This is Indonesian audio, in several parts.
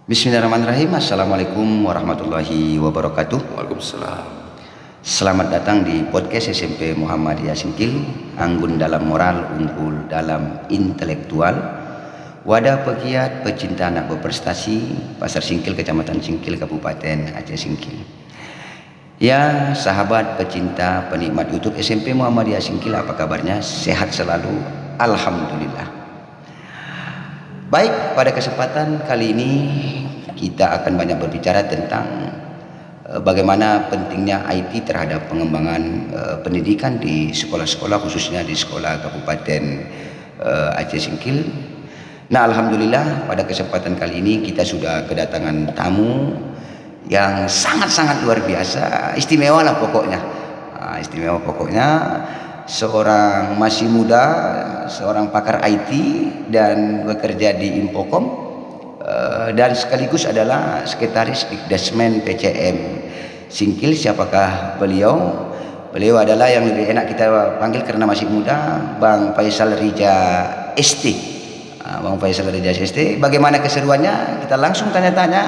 Bismillahirrahmanirrahim. Assalamualaikum warahmatullahi wabarakatuh. Waalaikumsalam. Selamat datang di podcast SMP Muhammadiyah Singkil. Anggun dalam moral, unggul dalam intelektual. Wadah pegiat pecinta anak berprestasi, Pasar Singkil, Kecamatan Singkil, Kabupaten Aceh Singkil. Ya, sahabat pecinta penikmat YouTube SMP Muhammadiyah Singkil, apa kabarnya? Sehat selalu, alhamdulillah. Baik, pada kesempatan kali ini kita akan banyak berbicara tentang bagaimana pentingnya IT terhadap pengembangan pendidikan di sekolah-sekolah, khususnya di sekolah Kabupaten Aceh Singkil. Nah, alhamdulillah pada kesempatan kali ini kita sudah kedatangan tamu yang sangat-sangat luar biasa, istimewa lah pokoknya. Istimewa pokoknya. Seorang masih muda, seorang pakar IT dan bekerja di Infokom, dan sekaligus adalah sekretaris Dikdasmen PCM Singkil. Siapakah beliau? Beliau adalah yang lebih enak kita panggil karena masih muda, Bang Faisal Rija ST. Bang Faisal Rija ST. Bagaimana keseruannya? Kita langsung tanya-tanya.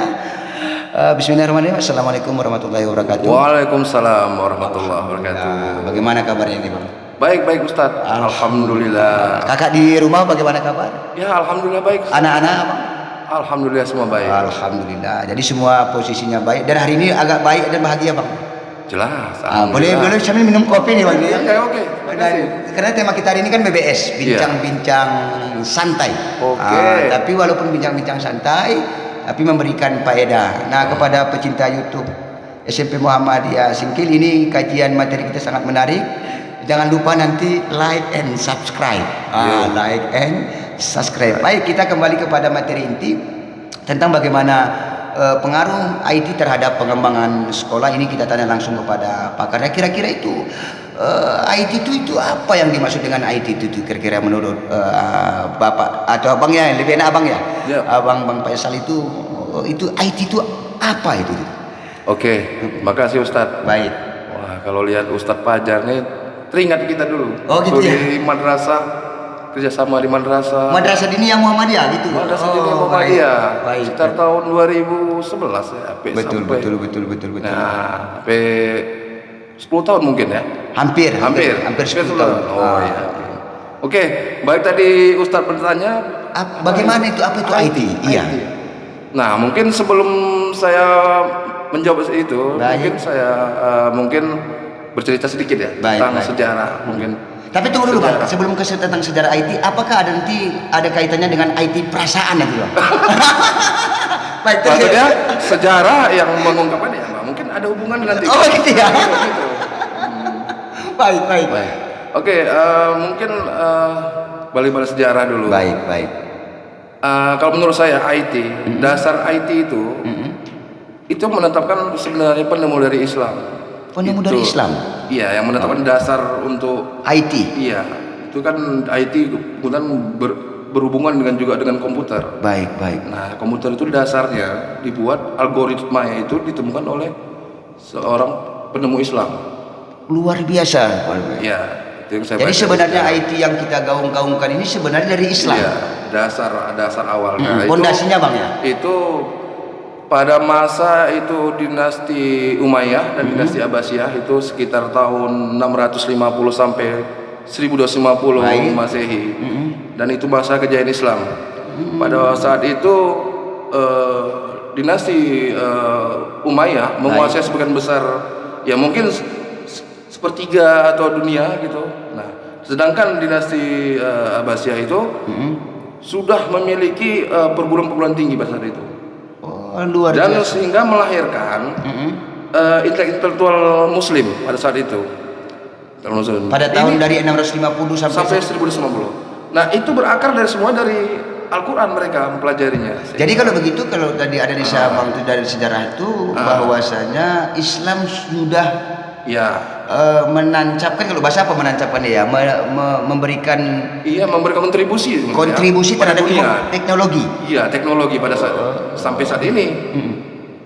Bismillahirrahmanirrahim. Assalamualaikum warahmatullahi wabarakatuh. Waalaikumsalam warahmatullahi wabarakatuh. Bagaimana kabarnya ini, Bang? Baik Ustadz. Alhamdulillah. Kakak di rumah bagaimana kabar? Ya alhamdulillah baik. Anak-anak, Bang? Alhamdulillah semua baik. Alhamdulillah. Jadi semua posisinya baik dan hari ini agak baik dan bahagia, Bang. Jelas. Boleh sambil minum kopi nih, Bang. Ya, oke. Karena tema kita hari ini kan BBS, bincang-bincang santai. Oke. Tapi walaupun bincang-bincang santai, tapi memberikan faedah. Nah, kepada pecinta YouTube SMP Muhammadiyah Singkil, ini kajian materi kita sangat menarik. Jangan lupa nanti like and subscribe. Like and subscribe. Baik, kita kembali kepada materi inti tentang bagaimana pengaruh IT terhadap pengembangan sekolah. Ini kita tanya langsung kepada pakarnya. Kira-kira itu IT itu apa yang dimaksud dengan IT itu kira-kira menurut Bapak atau Abang ya, lebih enak Abang ya? Abang Bang Faisal itu IT itu apa itu? Oke, makasih Ustadz. Baik. Wah, kalau lihat Ustadz Fajar nih teringat kita dulu. Oh gitu ya. Di madrasah, kerjasama di madrasah. Madrasah Diniyah Muhammadiyah gitu. Madrasah Diniyah Muhammadiyah. Baik. Sekitar tahun 2011 ya. Betul. Nah, sampai 10 tahun mungkin ya. Hampir 10 10 tahun. Oh iya. Oke, baik tadi Ustadz bertanya bagaimana itu, apa itu IT? Iya. Nah, mungkin sebelum saya menjawab itu, mungkin saya bercerita sedikit ya tentang sejarah mungkin. Tapi tunggu dulu Bang, sebelum tentang sejarah IT, apakah ada kaitannya dengan IT perasaan itu Bang? Baik, maksudnya sejarah yang mengungkapkan ya, mungkin ada hubungan nanti. Oh gitu ya. Baik. Oke, mungkin balik pada sejarah dulu. Baik. Kalau menurut saya IT, dasar IT itu menetapkan sebenarnya penemu dari Islam. Penemu dari Islam? Iya, yang menetapkan dasar untuk IT. Iya, itu kan IT kemudian berhubungan juga dengan komputer. Baik. Nah, komputer itu dasarnya dibuat, algoritmanya itu ditemukan oleh seorang penemu Islam. Luar biasa. Iya, itu yang saya Jadi baca. sebenarnya IT yang kita gaung-gaungkan ini sebenarnya dari Islam. Iya, dasar awalnya. Pondasinya Bang ya? Itu pada masa itu dinasti Umayyah dan dinasti Abbasiyah itu sekitar tahun 650 sampai 1250 Masehi. Dan itu masa kejayaan Islam. Pada saat itu dinasti Umayyah menguasai sebagian besar, ya mungkin sepertiga atau dunia gitu. Nah, sedangkan dinasti Abbasiyah itu sudah memiliki perguruan-perguruan tinggi pada saat itu. Luar dan biasa. sehingga melahirkan intelektual Muslim pada saat itu. Pada tahun dari 650 sampai 1250. Nah, itu berakar semua dari Al-Quran mereka mempelajarinya. Jadi kalau begitu, kalau tadi ada di Bang itu dari sejarah itu bahwasanya Islam sudah menancapkan, kalau bahasa apa menancapkan ya, memberikan kontribusi terhadap teknologi. Iya, teknologi pada saat sampai saat ini.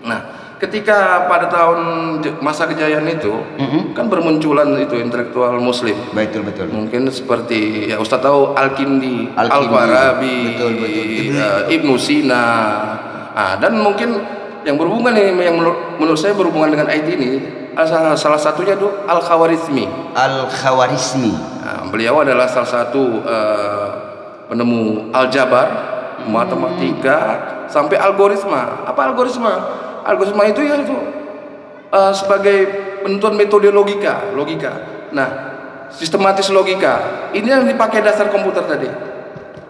Nah, ketika pada tahun masa kejayaan itu kan bermunculan itu intelektual Muslim. Betul. Mungkin seperti ya Ustaz tahu Al-Kindi, Al-Farabi, betul. Ibnu Sina, Dan mungkin yang berhubungan ini, yang menurut saya berhubungan dengan IT ini, salah satunya itu Al-Khawarizmi. Al-Khawarizmi. Beliau adalah salah satu penemu aljabar, matematika, sampai algoritma. Apa algoritma? Algoritma itu ya itu sebagai penentuan metode logika. Nah, sistematis logika. Ini yang dipakai dasar komputer tadi.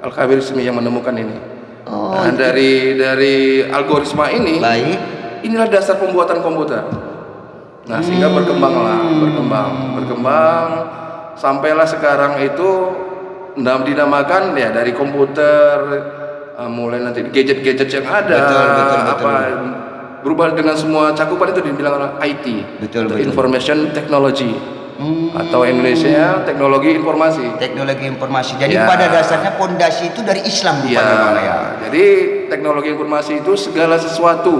Al-Khawarizmi yang menemukan ini. Nah, dari algoritma ini, inilah dasar pembuatan komputer. Nah, sehingga berkembang sampailah sekarang itu dinamakan ya dari komputer, mulai nanti gadget-gadget yang ada, betul. Berubah dengan semua cakupan itu dibilang IT, betul. Information Technology. Atau Indonesia teknologi informasi. Jadi pada dasarnya pondasi itu dari Islam, ya. Jadi teknologi informasi itu segala sesuatu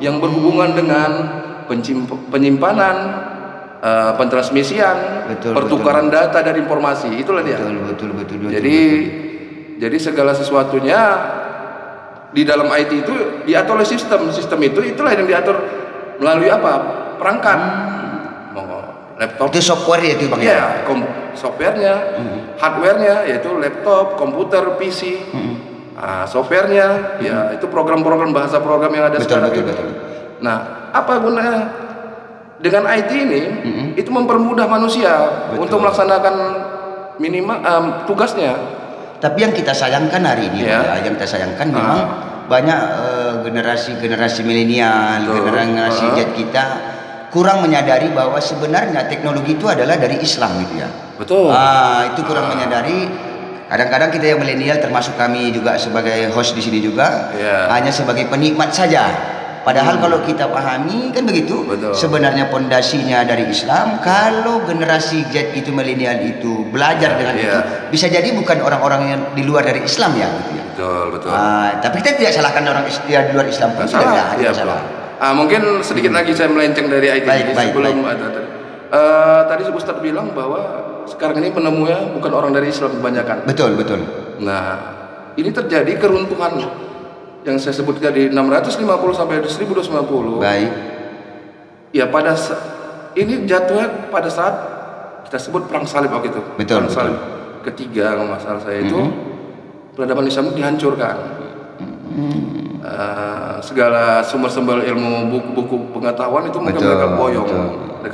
yang berhubungan dengan penyimpanan, pentransmisian, pertukaran data dan informasi, itulah dia. Betul. Jadi segala sesuatunya di dalam IT itu diatur oleh sistem itu, itulah yang diatur melalui apa? Perangkat. Laptop itu software ya itu Bang ya? Softwarenya, hardwarenya yaitu laptop, komputer, PC. Softwarenya ya itu program-program bahasa program yang ada sekarang. Betul. Nah, apa gunanya dengan IT ini? Itu mempermudah manusia untuk melaksanakan minimal tugasnya. Tapi yang kita sayangkan hari ini, memang banyak generasi milenial, generasi Z kita kurang menyadari bahwa sebenarnya teknologi itu adalah dari Islam gitu ya. Betul. Itu kurang menyadari. Kadang-kadang kita yang milenial, termasuk kami juga sebagai host di sini juga, hanya sebagai penikmat saja. Padahal kalau kita pahami kan begitu. Betul. Sebenarnya pondasinya dari Islam. Kalau generasi Z itu, milenial itu belajar dengan itu, bisa jadi bukan orang-orang yang di luar dari Islam ya gitu ya. Betul. Tapi kita tidak salahkan orang di luar Islam pun tidak salah. Mungkin sedikit lagi saya melenceng dari IT ini sebelum tadi Ustadz bilang bahwa sekarang ini penemunya bukan orang dari Islam kebanyakan. Betul. Nah, ini terjadi keruntuhan yang saya sebut tadi 650 sampai 1250. Baik. Ya ini jatuhnya pada saat kita sebut perang salib waktu itu. Betul. Salib ketiga kalau masalah saya itu peradaban Islam dihancurkan. Segala sumber-sumber ilmu, buku-buku pengetahuan itu mereka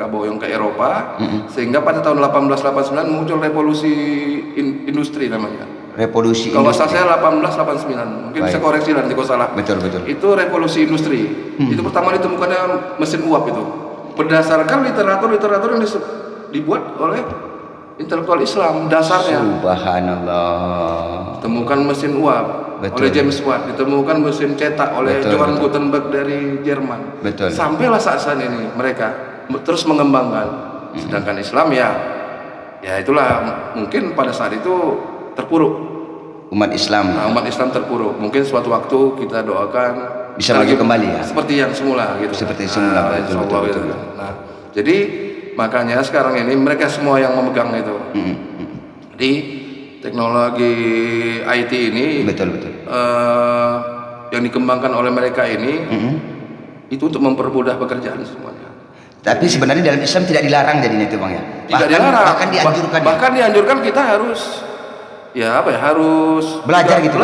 boyong ke Eropa, sehingga pada tahun 1889 muncul revolusi industri namanya. Kalau saya 1889, mungkin bisa koreksi nanti kalau salah. Betul. Itu revolusi industri. Itu pertama ditemukannya mesin uap itu, berdasarkan literatur yang dibuat oleh intelektual Islam dasarnya. Subhanallah. Ditemukan mesin uap oleh James Watt, ditemukan mesin cetak oleh Johann Gutenberg dari Jerman. Sampailah saat ini mereka terus mengembangkan. Sedangkan Islam ya itulah mungkin pada saat itu terpuruk. Umat Islam terpuruk. Mungkin suatu waktu kita doakan bisa lagi kembali ya. Seperti yang semula gitu. Betul. Nah, jadi makanya sekarang ini mereka semua yang memegang itu. Jadi teknologi IT ini betul. Yang dikembangkan oleh mereka ini itu untuk mempermudah pekerjaan semuanya. Tapi sebenarnya dalam Islam tidak dilarang jadinya itu Bang ya. Tidak dilarang. Bahkan dianjurkan. Bahkan dianjurkan kita harus belajar gitu.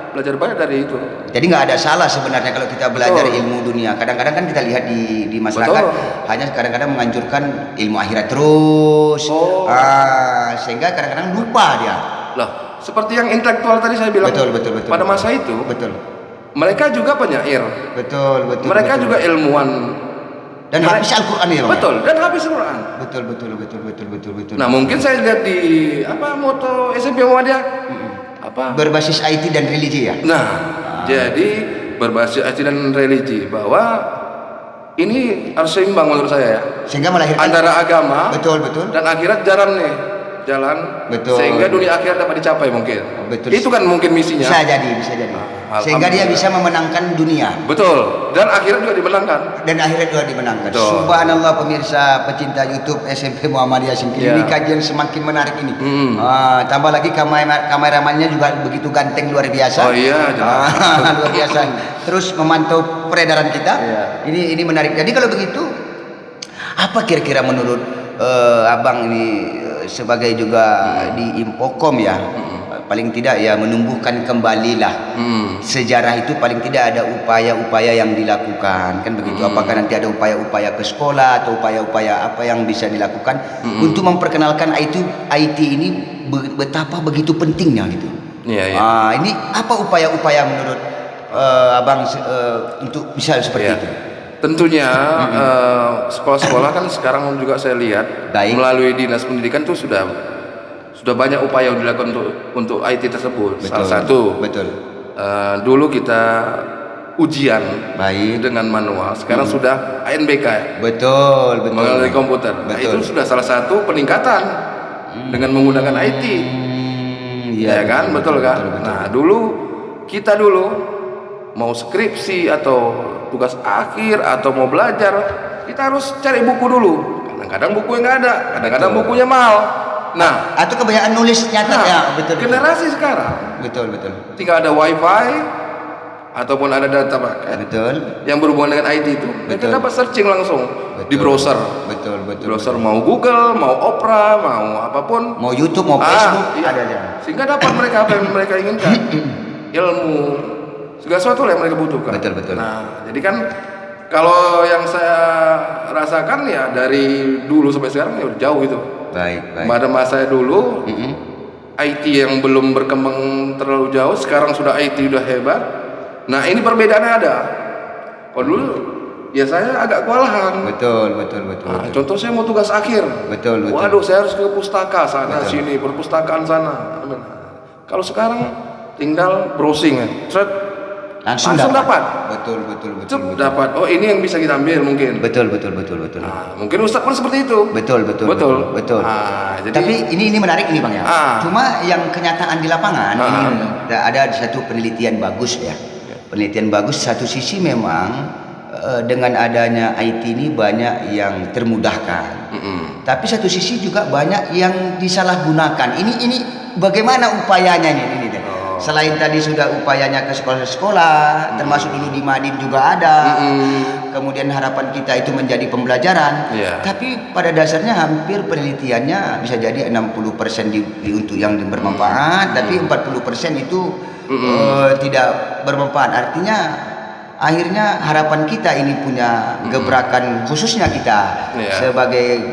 Belajar banyak dari itu. Jadi nggak ada salah sebenarnya kalau kita belajar ilmu dunia. Kadang-kadang kan kita lihat di masyarakat hanya kadang-kadang menganjurkan ilmu akhirat terus, sehingga kadang-kadang lupa dia. Lah, seperti yang intelektual tadi saya bilang. Betul. Pada masa itu, mereka juga penyair. Betul. Mereka juga ilmuwan. Dan habis Al-Quran ya Bang. Betul. Dan habis Al-Quran. Betul. Nah, mungkin saya lihat di moto SMP Muhammadiyah. Berbasis IT dan religi ya. Jadi berbasis IT dan religi, bahwa ini harus seimbang menurut saya ya. Sehingga melahirkan antara agama betul dan akhirat jalan nih. jalan, Betul. sehingga dunia akhirat dapat dicapai mungkin. Betul. Itu kan mungkin misinya. Bisa jadi. Sehingga dia bisa memenangkan dunia. Betul. Dan akhirat juga dimenangkan. Dan akhirnya juga dimenangkan. Betul. Subhanallah pemirsa pecinta YouTube SMP Muhammadiyah Singkil. Ini kajian semakin menarik ini. Tambah lagi kameramannya juga begitu ganteng luar biasa. Oh iya, luar biasa. Terus memantau peredaran kita. Ini menarik. Jadi kalau begitu, apa kira-kira menurut abang ini sebagai juga di Infokom ya? Paling tidak ya menumbuhkan kembalilah sejarah itu, paling tidak ada upaya-upaya yang dilakukan kan begitu. Apakah nanti ada upaya-upaya ke sekolah atau upaya-upaya apa yang bisa dilakukan untuk memperkenalkan IT ini betapa begitu pentingnya gitu. Ini apa upaya-upaya menurut abang untuk bisa seperti itu? Tentunya sekolah-sekolah kan sekarang juga saya lihat melalui dinas pendidikan tuh sudah banyak upaya yang dilakukan untuk IT tersebut. Betul. Salah satu, dulu kita ujian dengan manual, sekarang sudah ANBK. Betul. Melalui komputer. Nah, itu sudah salah satu peningkatan dengan menggunakan IT. Ya kan, betul kan? Nah, kita dulu mau skripsi atau tugas akhir atau mau belajar, kita harus cari buku dulu. Kadang-kadang buku yang nggak ada, kadang-kadang bukunya mahal. Nah, atau kebanyakan nulis nyatet ya, betul. Generasi sekarang, betul. tinggal ada WiFi ataupun ada data paket, yang berhubungan dengan IT itu, kita dapat searching langsung di browser. Betul. Browser mau Google, mau Opera, mau apapun, mau YouTube, mau Facebook, ada aja. Sehingga dapat mereka apa yang mereka inginkan, ilmu, segala sesuatu yang mereka butuhkan. Betul. Nah, jadi kan kalau yang saya rasakan ya dari dulu sampai sekarang ya udah jauh gitu. Baik. Pada masa dulu IT yang belum berkembang terlalu jauh, sekarang sudah IT udah hebat. Nah, ini perbedaannya ada. Kalau dulu ya saya agak kewalahan. Betul. Contoh saya mau tugas akhir. Betul. Waduh, saya harus ke pustaka sana sini, perpustakaan sana. Kalau sekarang tinggal browsing ya. Langsung dapat. Betul. Dapat. Oh, ini yang bisa kita ambil mungkin. Betul. Nah, mungkin Ustaz pun seperti itu. Betul. Jadi, tapi ini menarik ini Bang ya. Cuma yang kenyataan di lapangan ini ada satu penelitian bagus ya. Penelitian bagus, satu sisi memang dengan adanya IT ini banyak yang termudahkan. Tapi satu sisi juga banyak yang disalahgunakan. Ini bagaimana upayanya ini? Selain tadi sudah upayanya ke sekolah-sekolah, termasuk dulu di Madin juga ada. Kemudian harapan kita itu menjadi pembelajaran. Tapi pada dasarnya hampir penelitiannya bisa jadi 60% untuk yang bermanfaat, tapi 40% itu tidak bermanfaat. Artinya akhirnya harapan kita ini punya gebrakan, khususnya kita sebagai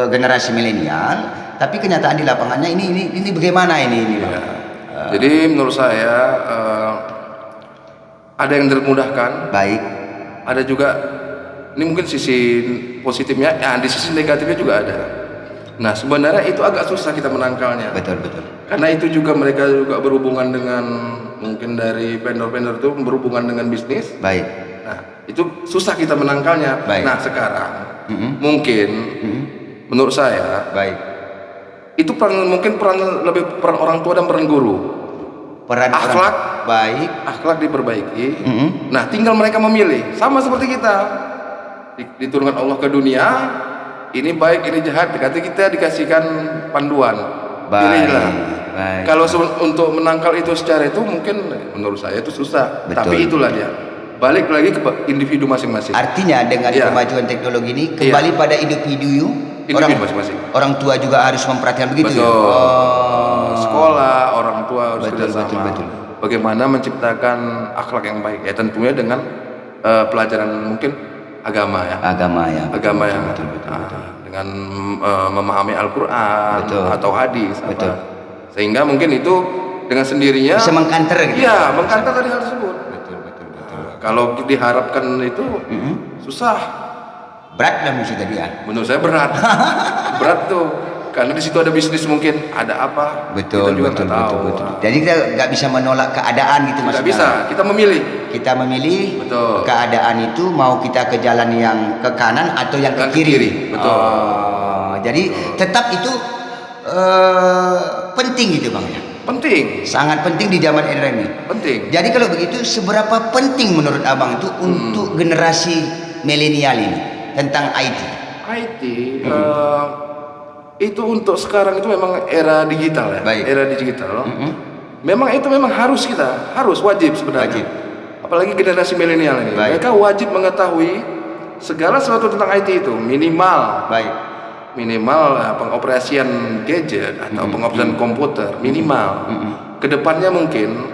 generasi milenial. Tapi kenyataan di lapangannya ini bagaimana ini Bang? Jadi menurut saya ada yang termudahkan, ada juga ini mungkin sisi positifnya, di sisi negatifnya juga ada. Nah, sebenarnya itu agak susah kita menangkalnya. Betul. Karena itu juga mereka juga berhubungan dengan mungkin dari vendor-vendor itu berhubungan dengan bisnis. Nah, itu susah kita menangkalnya. Nah, sekarang mungkin menurut saya itu mungkin peran orang tua dan peran guru. Akhlak diperbaiki. Nah, tinggal mereka memilih. Sama seperti kita diturunkan Allah ke dunia, ini baik, ini jahat. Kita dikasihkan panduan. Pilihlah. Kalau untuk menangkal itu secara itu mungkin menurut saya itu susah. Tapi itulah dia. Balik lagi ke individu masing-masing. Artinya dengan kemajuan teknologi ini kembali pada individu masing-masing. Orang tua juga harus memperhatikan begitu. Sekolah, orang tua harus kerjasama. Bagaimana menciptakan akhlak yang baik? Ya tentunya dengan pelajaran mungkin agama ya. Dengan memahami Al-Quran atau hadis. Sehingga mungkin itu dengan sendirinya bisa mengkanter gitu. Iya, mengkanter dari hal tersebut. Kalau diharapkan itu susah. Berat lah mesti tadi ya. Menurut saya berat. Berat tuh. Karena di situ ada bisnis mungkin, ada apa? Betul. Jadi kita nggak bisa menolak keadaan gitu maksudnya. Nggak bisa, kita memilih. Kita memilih keadaan itu mau kita ke jalan yang ke kanan atau yang ke kiri. Betul. Jadi tetap itu penting gitu Bang ya. Penting. Sangat penting di zaman era ini. Penting. Jadi kalau begitu seberapa penting menurut Abang itu untuk generasi milenial ini tentang IT? IT itu untuk sekarang itu memang era digital ya. Baik. Era digital. Memang itu memang harus wajib sebenarnya. Wajib. Apalagi generasi milenial ini. Baik. Mereka wajib mengetahui segala sesuatu tentang IT itu minimal. Baik. Minimal pengoperasian gadget atau pengoperasian komputer minimal. Kedepannya mungkin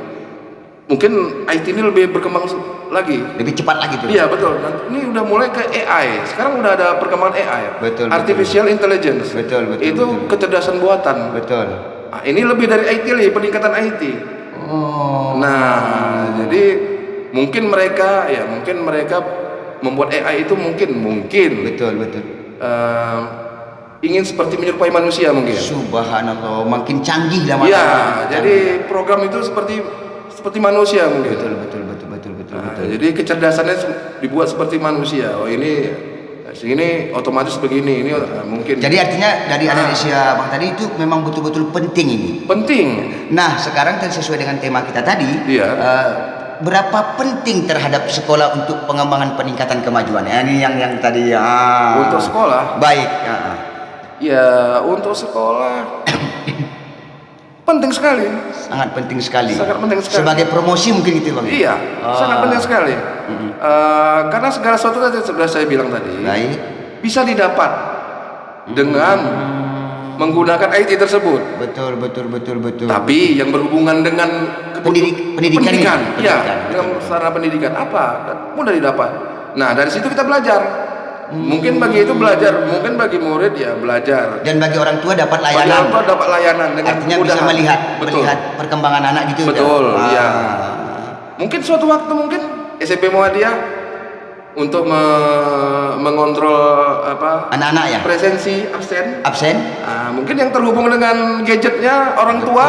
IT ini lebih berkembang lagi, lebih cepat lagi tuh. Iya betul. Ini udah mulai ke AI. Sekarang udah ada perkembangan AI. Betul. Artificial intelligence. Betul. Itu kecerdasan buatan. Betul. Nah, ini lebih dari IT nih, peningkatan IT. Nah, jadi mungkin mereka membuat AI itu mungkin. Betul. Ingin seperti menyerupai manusia mungkin. Subhanallah, makin canggih lah. Iya, jadi program itu seperti manusia mungkin. Betul. Jadi kecerdasannya dibuat seperti manusia. Oh ini otomatis begini. Ini mungkin. Jadi artinya dari analisis Bang tadi itu memang betul-betul penting ini. Penting. Nah sekarang sesuai dengan tema kita tadi. Iya. Berapa penting terhadap sekolah untuk pengembangan peningkatan kemajuan? Ini yang tadi ya. Untuk sekolah. Baik. Ya untuk sekolah penting sekali. Sangat penting sekali. Sebagai promosi mungkin gitu Bang. Iya, sangat penting sekali. Karena segala sesuatu tadi sudah saya bilang tadi. Baik. Bisa didapat dengan menggunakan IT tersebut. Betul. Tapi yang berhubungan dengan pendidikan. Ya, dengan sarana pendidikan apa mudah didapat. Nah dari situ kita belajar. Mungkin bagi itu belajar, mungkin bagi murid ya belajar. Dan bagi orang tua dapat layanan. Bagi orang tua dapat layanan dengan artinya bisa melihat perkembangan anak gitu. Betul, iya. Mungkin suatu waktu SMP Muhammadiyah untuk mengontrol anak-anak ya. Presensi absen. Mungkin yang terhubung dengan gadgetnya orang tua.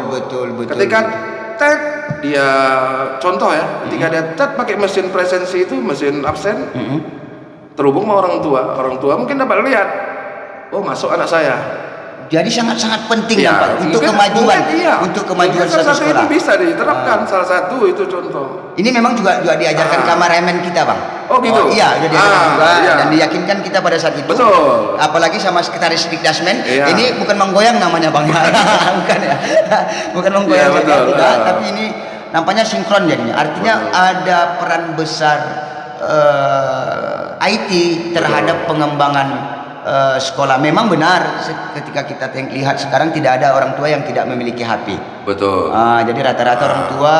Betul. Ketika tet dia contoh ya, ketika dia tet pakai mesin presensi itu mesin absen. Terhubung sama orang tua mungkin dapat lihat, oh masuk anak saya. Jadi sangat penting ya, Pak untuk kemajuan salah satu sekolah. itu bisa diterapkan, salah satu itu contoh. Ini memang juga diajarkan kameramen kita Bang. Oh gitu. Iya, sudah diajarkan juga dan diyakinkan kita pada saat itu. Betul. Apalagi sama sekretaris Dikdasmen, ini bukan menggoyang namanya Bang. Bukan ya. Bukan menggoyang tidak, tapi ini nampaknya sinkron jadinya. Artinya ada peran besar IT terhadap pengembangan sekolah. Memang benar ketika kita lihat sekarang tidak ada orang tua yang tidak memiliki HP. Betul. Jadi rata-rata orang tua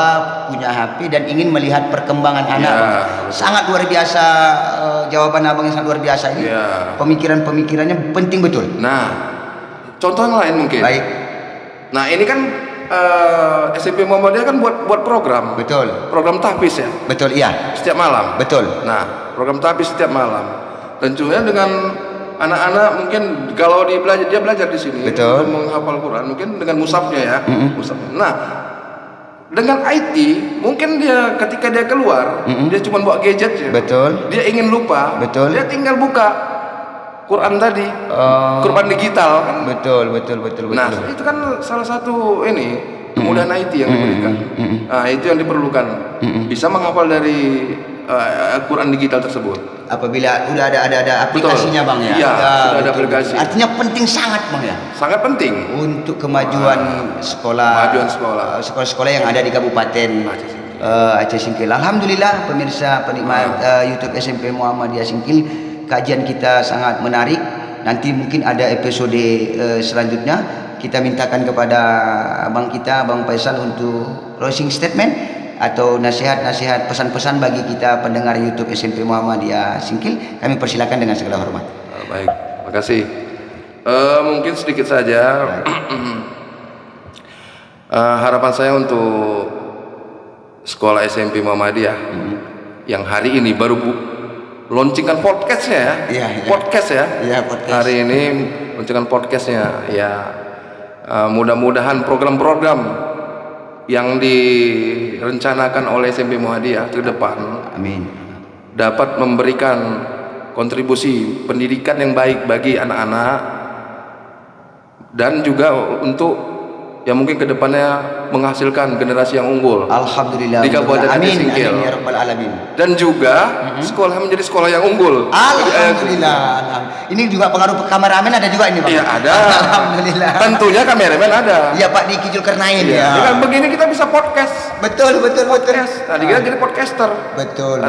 punya HP dan ingin melihat perkembangan anak. Sangat luar biasa jawaban Abang yang sangat luar biasa ini. Pemikirannya penting betul. Nah, contoh yang lain mungkin. Baik. Nah ini kan SMP Muhammadiyah kan buat program. Betul. Program tahfiz ya. Betul, iya. Setiap malam. Betul. Nah, program tahfiz setiap malam. Tentunya dengan anak-anak mungkin kalau dia belajar di sini untuk menghafal Quran mungkin dengan mushafnya ya. Mushafnya. Nah, dengan IT mungkin dia ketika dia keluar dia cuma bawa gadgetnya. Betul. Dia ingin lupa. Betul. Dia tinggal buka Quran tadi, Quran digital kan. Betul. Nah, itu kan salah satu kemudahan IT yang diberikan. Nah, itu yang diperlukan. Bisa menghafal dari Quran digital tersebut. Apabila udah ada aplikasinya. Betul. Bang ya. Iya, sudah ada aplikasi. Artinya penting sangat Bang ya. Sangat penting untuk kemajuan sekolah. Sekolah-sekolah yang ada di Kabupaten Aceh Singkil. Alhamdulillah pemirsa penikmat YouTube SMP Muhammadiyah Singkil, kajian kita sangat menarik. Nanti mungkin ada episode selanjutnya kita mintakan kepada abang kita, Bang Faisal, untuk closing statement atau nasihat-nasihat pesan-pesan bagi kita pendengar YouTube SMP Muhammadiyah Singkil. Kami persilakan dengan segala hormat. Baik, terima kasih. Mungkin sedikit saja harapan saya untuk sekolah SMP Muhammadiyah yang hari ini baru launchingkan podcastnya ya. Podcast ya. Podcast. Hari ini launchingkan podcastnya ya. Mudah-mudahan program-program yang direncanakan oleh SMP Muhammadiyah ke depan dapat memberikan kontribusi pendidikan yang baik bagi anak-anak dan juga untuk yang mungkin kedepannya menghasilkan generasi yang unggul Alhamdulillah. di Kabupaten Aceh Amin, Singkil. amin ya rabbal alamin. Dan juga sekolah menjadi sekolah yang unggul. Alhamdulillah. Ini juga pengaruh kameramen ada juga ini, Bang. Iya ada. Alhamdulillah. Tentunya kameramen ada. Iya Pak, di Kijul Kernain Iya. ya. Dengan begini kita bisa podcast. Betul. Podcast. Nah, kita jadi podcaster. Betul.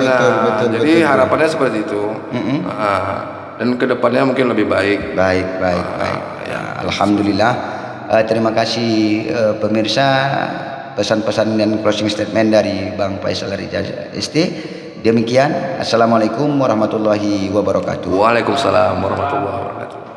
Jadi harapannya seperti itu. Dan kedepannya mungkin lebih baik. Baik. Ya. Alhamdulillah. Terima kasih pemirsa, pesan-pesan dan closing statement dari Bang Faisal Rijal ST. Demikian, assalamualaikum warahmatullahi wabarakatuh. Waalaikumsalam warahmatullahi wabarakatuh.